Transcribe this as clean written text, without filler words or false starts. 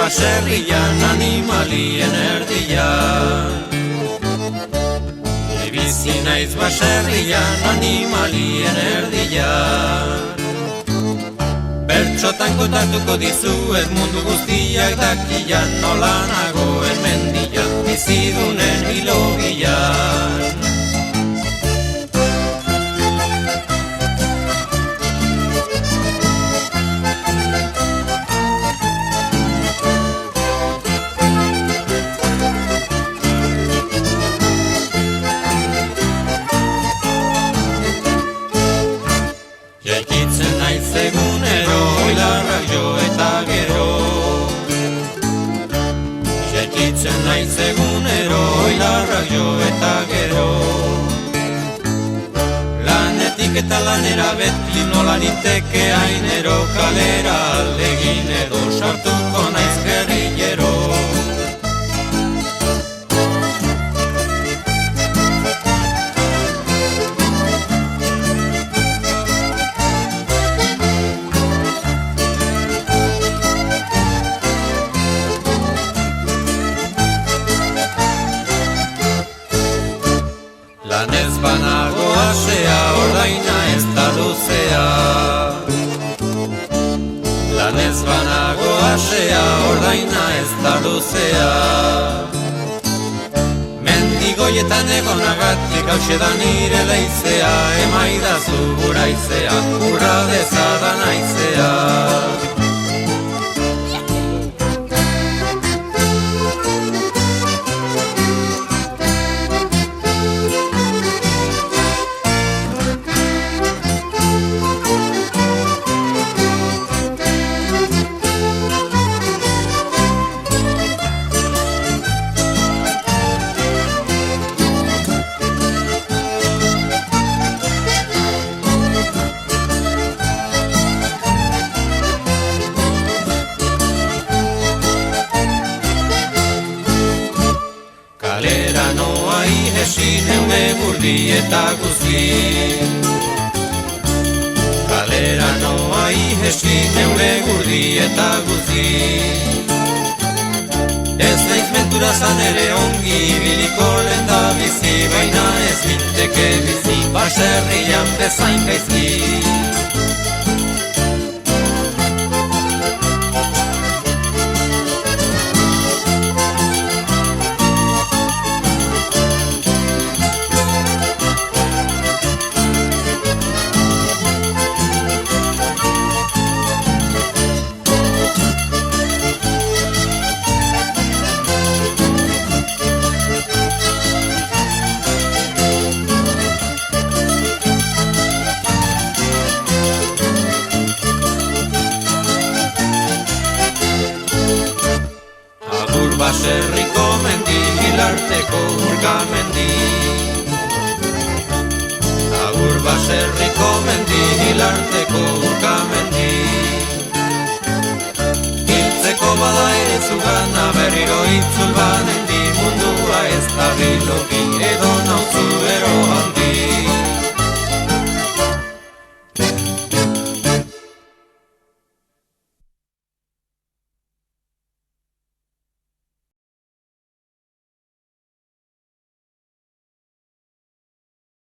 baserrian animalien erdian. Bizi naiz baserrian animalien erdian. Bertxotan kontatuko dizuet mundu guztiak dakian, nola nagoen mendian, bizidunen bilogian. Jaikitzen naiz egunero, oilarrak jo eta gero. Jaikitzen naiz egunero, oilarrak jo eta gero. Lanetik eta lanera beti nola niteke ainero, kalera aldegin edo sartuko naiz gerrillero. Lanez banago asea, ordaina ez da luzea. Lanez banago asea, ordaina ez da luzea. Mendigoietan egonagatik hause da nire leizea, emaidazu gura izea, gura dezadan aizea. Kalera noa ihesin eune gurdi eta guzti. Kalera noa ihesin eune gurdi eta guzti. Ez naiz mentura zan ere ongi biliko lenda bizi, baina ez ninteke bizi baserrian bezain gaizki. Baserriko mendi, hilarteko urkamendi. Agur baserriko mendi, hilarteko urkamendi. Hiltzeko bada ere zugana, berriro itzul banendi, mundua ez da bilogi.